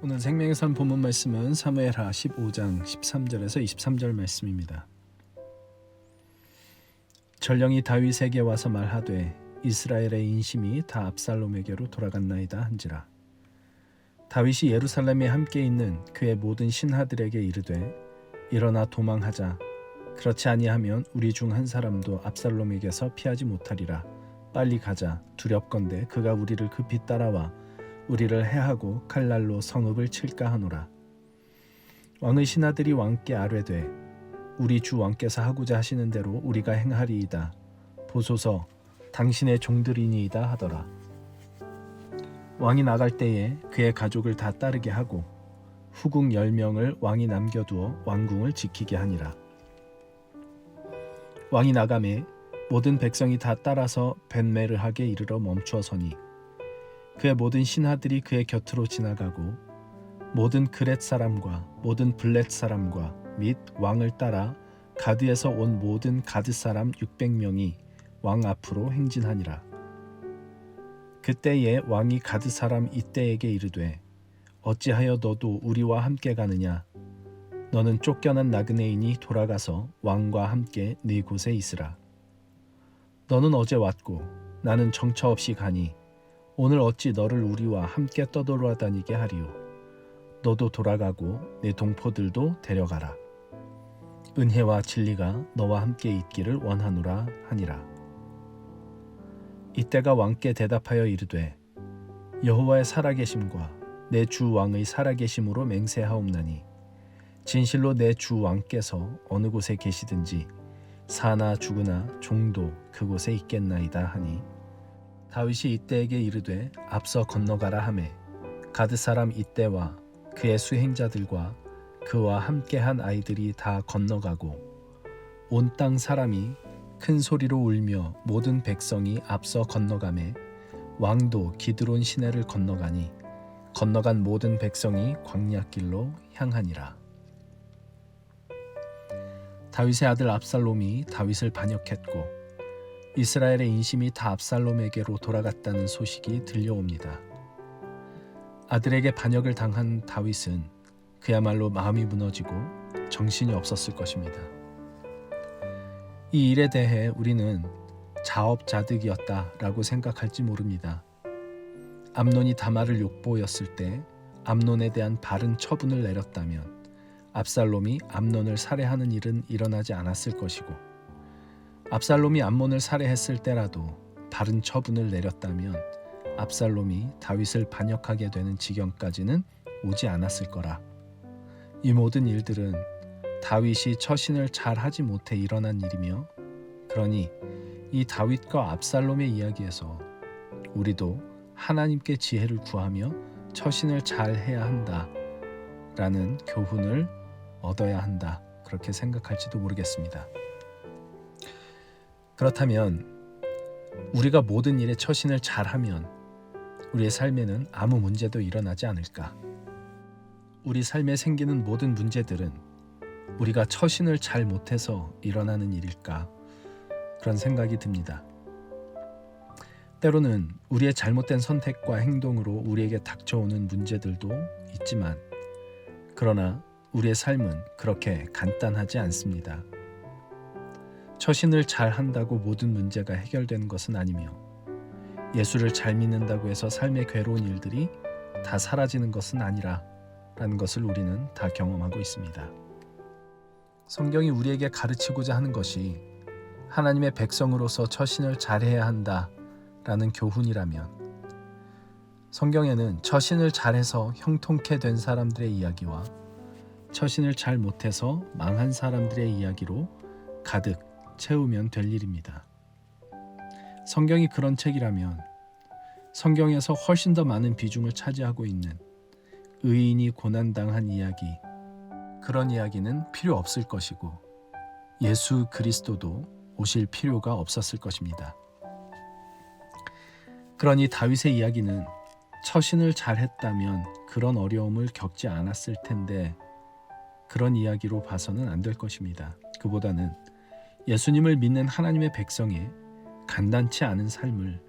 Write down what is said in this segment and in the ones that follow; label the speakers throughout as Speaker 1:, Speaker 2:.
Speaker 1: 오늘 생명의 산 본문 말씀은 사무엘하 15장 13절에서 23절 말씀입니다. 전령이 다윗에게 와서 말하되 이스라엘의 인심이 다 압살롬에게로 돌아갔나이다 한지라. 다윗이 예루살렘에 함께 있는 그의 모든 신하들에게 이르되 일어나 도망하자. 그렇지 아니하면 우리 중 한 사람도 압살롬에게서 피하지 못하리라. 빨리 가자. 두렵건대 그가 우리를 급히 따라와 우리를 해하고 칼날로 성읍을 칠까 하노라. 왕의 신하들이 왕께 아뢰되 우리 주 왕께서 하고자 하시는 대로 우리가 행하리이다. 보소서 당신의 종들이니이다 하더라. 왕이 나갈 때에 그의 가족을 다 따르게 하고 후궁 10명을 왕이 남겨두어 왕궁을 지키게 하니라. 왕이 나가매 모든 백성이 다 따라서 벳메르하게 이르러 멈추어 서니 그의 모든 신하들이 그의 곁으로 지나가고 모든 그렛 사람과 모든 블렛 사람과 및 왕을 따라 가드에서 온 모든 가드 사람 600명이 왕 앞으로 행진하니라. 그때에 왕이 가드 사람 이때에게 이르되 어찌하여 너도 우리와 함께 가느냐? 너는 쫓겨난 나그네이니 돌아가서 왕과 함께 네 곳에 있으라. 너는 어제 왔고 나는 정처 없이 가니 오늘 어찌 너를 우리와 함께 떠돌아다니게 하리요? 너도 돌아가고 내 동포들도 데려가라. 은혜와 진리가 너와 함께 있기를 원하노라 하니라. 이때가 왕께 대답하여 이르되 여호와의 살아계심과 내 주 왕의 살아계심으로 맹세하옵나니 진실로 내 주 왕께서 어느 곳에 계시든지 사나 죽으나 종도 그곳에 있겠나이다 하니 다윗이 이때에게 이르되 앞서 건너가라 하매 가드 사람 이때와 그의 수행자들과 그와 함께한 아이들이 다 건너가고 온 땅 사람이 큰 소리로 울며 모든 백성이 앞서 건너가매 왕도 기드론 시내를 건너가니 건너간 모든 백성이 광야길로 향하니라. 다윗의 아들 압살롬이 다윗을 반역했고 이스라엘의 인심이 다 압살롬에게로 돌아갔다는 소식이 들려옵니다. 아들에게 반역을 당한 다윗은 그야말로 마음이 무너지고 정신이 없었을 것입니다. 이 일에 대해 우리는 자업자득이었다라고 생각할지 모릅니다. 암논이 다말을 욕보였을 때 암논에 대한 바른 처분을 내렸다면 압살롬이 암논을 살해하는 일은 일어나지 않았을 것이고 압살롬이 암논을 살해했을 때라도 바른 처분을 내렸다면 압살롬이 다윗을 반역하게 되는 지경까지는 오지 않았을 거라. 이 모든 일들은 다윗이 처신을 잘 하지 못해 일어난 일이며 그러니 이 다윗과 압살롬의 이야기에서 우리도 하나님께 지혜를 구하며 처신을 잘 해야 한다라는 교훈을 얻어야 한다. 그렇게 생각할지도 모르겠습니다. 그렇다면 우리가 모든 일에 처신을 잘하면 우리의 삶에는 아무 문제도 일어나지 않을까? 우리 삶에 생기는 모든 문제들은 우리가 처신을 잘 못해서 일어나는 일일까? 그런 생각이 듭니다. 때로는 우리의 잘못된 선택과 행동으로 우리에게 닥쳐오는 문제들도 있지만 그러나 우리의 삶은 그렇게 간단하지 않습니다. 처신을 잘 한다고 모든 문제가 해결되는 것은 아니며 예수를 잘 믿는다고 해서 삶의 괴로운 일들이 다 사라지는 것은 아니라라는 것을 우리는 다 경험하고 있습니다. 성경이 우리에게 가르치고자 하는 것이 하나님의 백성으로서 처신을 잘해야 한다라는 교훈이라면 성경에는 처신을 잘해서 형통케 된 사람들의 이야기와 처신을 잘 못해서 망한 사람들의 이야기로 가득 채우면 될 일입니다. 성경이 그런 책이라면 성경에서 훨씬 더 많은 비중을 차지하고 있는 의인이 고난당한 이야기, 그런 이야기는 필요 없을 것이고 예수 그리스도도 오실 필요가 없었을 것입니다. 그러니 다윗의 이야기는 처신을 잘했다면 그런 어려움을 겪지 않았을 텐데 그런 이야기로 봐서는 안 될 것입니다. 그보다는 예수님을 믿는 하나님의 백성의 간단치 않은 삶을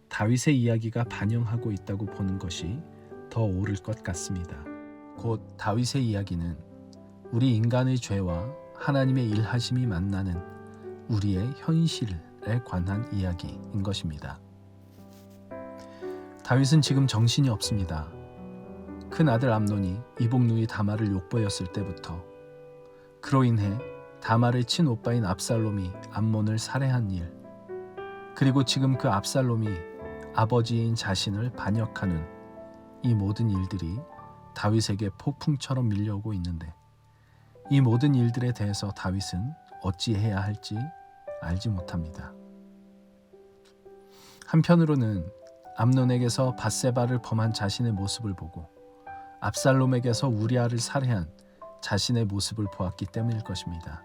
Speaker 1: 다윗의 이야기가 반영하고 있다고 보는 것이 더 옳을 것 같습니다. 곧 다윗의 이야기는 우리 인간의 죄와 하나님의 일하심이 만나는 우리의 현실에 관한 이야기인 것입니다. 다윗은 지금 정신이 없습니다. 큰 아들 암논이 이복 누이 다말을 욕보였을 때부터 그로 인해 다말의 친오빠인 압살롬이 암논을 살해한 일, 그리고 지금 그 압살롬이 아버지인 자신을 반역하는 이 모든 일들이 다윗에게 폭풍처럼 밀려오고 있는데, 이 모든 일들에 대해서 다윗은 어찌해야 할지 알지 못합니다. 한편으로는 암논에게서 밧세바를 범한 자신의 모습을 보고 압살롬에게서 우리아를 살해한 자신의 모습을 보았기 때문일 것입니다.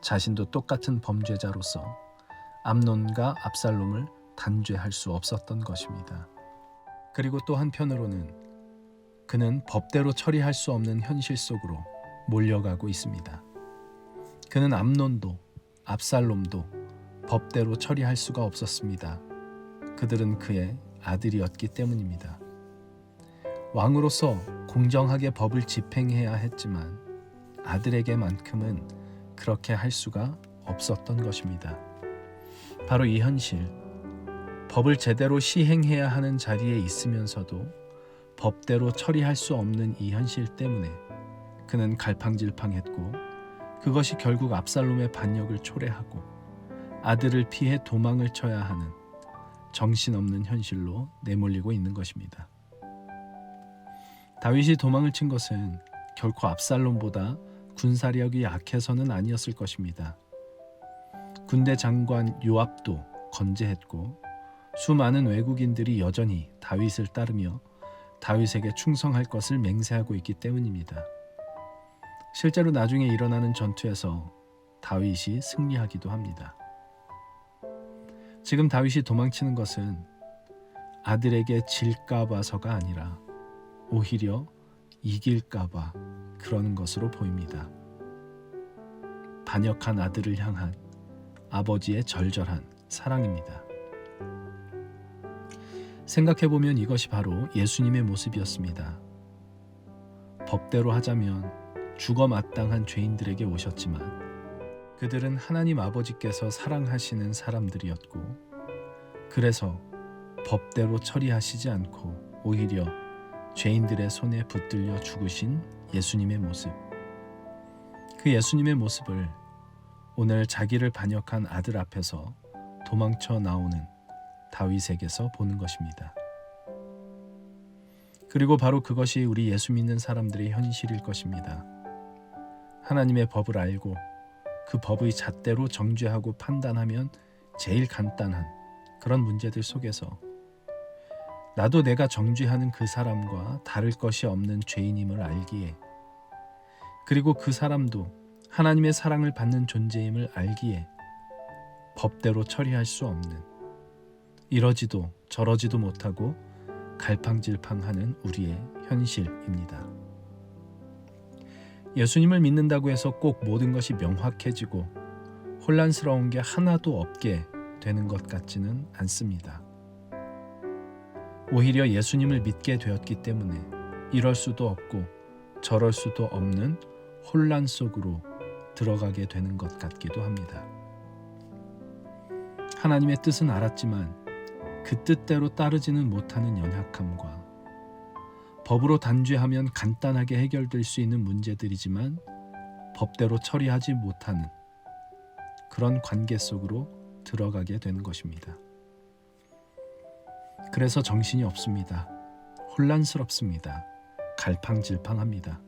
Speaker 1: 자신도 똑같은 범죄자로서 암논과 압살롬을 단죄할 수 없었던 것입니다. 그리고 또 한편으로는 그는 법대로 처리할 수 없는 현실 속으로 몰려가고 있습니다. 그는 암논도 압살롬도 법대로 처리할 수가 없었습니다. 그들은 그의 아들이었기 때문입니다. 왕으로서 공정하게 법을 집행해야 했지만 아들에게만큼은 그렇게 할 수가 없었던 것입니다. 바로 이 현실, 법을 제대로 시행해야 하는 자리에 있으면서도 법대로 처리할 수 없는 이 현실 때문에 그는 갈팡질팡했고, 그것이 결국 압살롬의 반역을 초래하고 아들을 피해 도망을 쳐야 하는 정신없는 현실로 내몰리고 있는 것입니다. 다윗이 도망을 친 것은 결코 압살롬보다 군사력이 약해서는 아니었을 것입니다. 군대 장관 요압도 건재했고 수많은 외국인들이 여전히 다윗을 따르며 다윗에게 충성할 것을 맹세하고 있기 때문입니다. 실제로 나중에 일어나는 전투에서 다윗이 승리하기도 합니다. 지금 다윗이 도망치는 것은 아들에게 질까 봐서가 아니라 오히려 이길까 봐 그러는 것으로 보입니다. 반역한 아들을 향한 아버지의 절절한 사랑입니다. 생각해보면 이것이 바로 예수님의 모습이었습니다. 법대로 하자면 죽어 마땅한 죄인들에게 오셨지만 그들은 하나님 아버지께서 사랑하시는 사람들이었고, 그래서 법대로 처리하시지 않고 오히려 죄인들의 손에 붙들려 죽으신 예수님의 모습, 그 예수님의 모습을 오늘 자기를 반역한 아들 앞에서 도망쳐 나오는 다윗에게서 보는 것입니다. 그리고 바로 그것이 우리 예수 믿는 사람들의 현실일 것입니다. 하나님의 법을 알고 그 법의 잣대로 정죄하고 판단하면 제일 간단한 그런 문제들 속에서 나도 내가 정죄하는 그 사람과 다를 것이 없는 죄인임을 알기에, 그리고 그 사람도 하나님의 사랑을 받는 존재임을 알기에 법대로 처리할 수 없는, 이러지도 저러지도 못하고 갈팡질팡하는 우리의 현실입니다. 예수님을 믿는다고 해서 꼭 모든 것이 명확해지고 혼란스러운 게 하나도 없게 되는 것 같지는 않습니다. 오히려 예수님을 믿게 되었기 때문에 이럴 수도 없고 저럴 수도 없는 혼란 속으로 들어가게 되는 것 같기도 합니다. 하나님의 뜻은 알았지만 그 뜻대로 따르지는 못하는 연약함과, 법으로 단죄하면 간단하게 해결될 수 있는 문제들이지만 법대로 처리하지 못하는 그런 관계 속으로 들어가게 되는 것입니다. 그래서 정신이 없습니다. 혼란스럽습니다. 갈팡질팡합니다.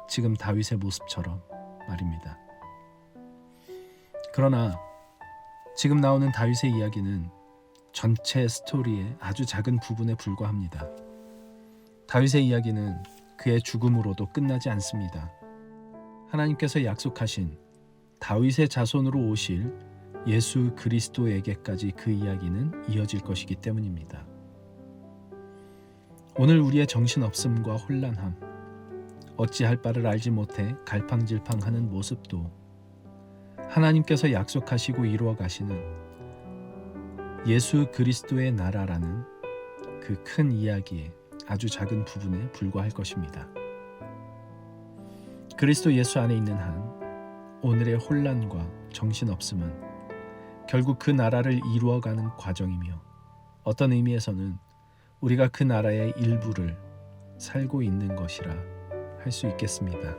Speaker 1: 지금 다윗의 모습처럼 말입니다. 그러나 지금 나오는 다윗의 이야기는 전체 스토리의 아주 작은 부분에 불과합니다. 다윗의 이야기는 그의 죽음으로도 끝나지 않습니다. 하나님께서 약속하신 다윗의 자손으로 오실 예수 그리스도에게까지 그 이야기는 이어질 것이기 때문입니다. 오늘 우리의 정신없음과 혼란함, 어찌할 바를 알지 못해 갈팡질팡하는 모습도 하나님께서 약속하시고 이루어 가시는 예수 그리스도의 나라라는 그 큰 이야기의 아주 작은 부분에 불과할 것입니다. 그리스도 예수 안에 있는 한 오늘의 혼란과 정신없음은 결국 그 나라를 이루어가는 과정이며 어떤 의미에서는 우리가 그 나라의 일부를 살고 있는 것이라 할 수 있겠습니다.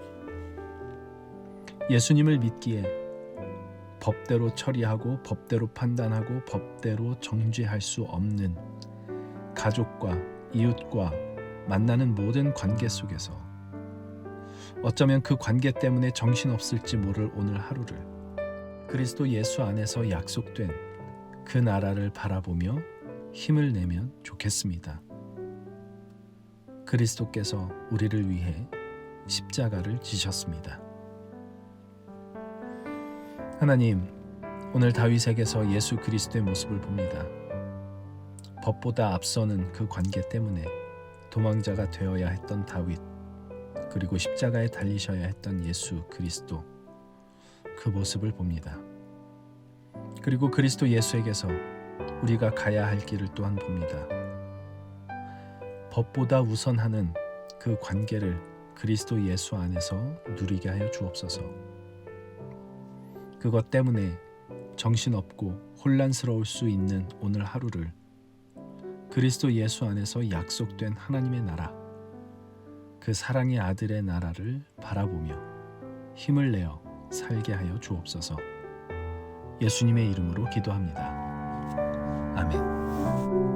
Speaker 1: 예수님을 믿기에 법대로 처리하고 법대로 판단하고 법대로 정죄할 수 없는 가족과 이웃과 만나는 모든 관계 속에서 어쩌면 그 관계 때문에 정신없을지 모를 오늘 하루를 그리스도 예수 안에서 약속된 그 나라를 바라보며 힘을 내면 좋겠습니다. 그리스도께서 우리를 위해 십자가를 지셨습니다. 하나님, 오늘 다윗에게서 예수 그리스도의 모습을 봅니다. 법보다 앞서는 그 관계 때문에 도망자가 되어야 했던 다윗, 그리고 십자가에 달리셔야 했던 예수 그리스도, 그 모습을 봅니다. 그리고 그리스도 예수에게서 우리가 가야 할 길을 또한 봅니다. 법보다 우선하는 그 관계를 그리스도 예수 안에서 누리게 하여 주옵소서. 그것 때문에 정신없고 혼란스러울 수 있는 오늘 하루를 그리스도 예수 안에서 약속된 하나님의 나라, 그 사랑의 아들의 나라를 바라보며 힘을 내어 살게 하여 주옵소서. 예수님의 이름으로 기도합니다. 아멘.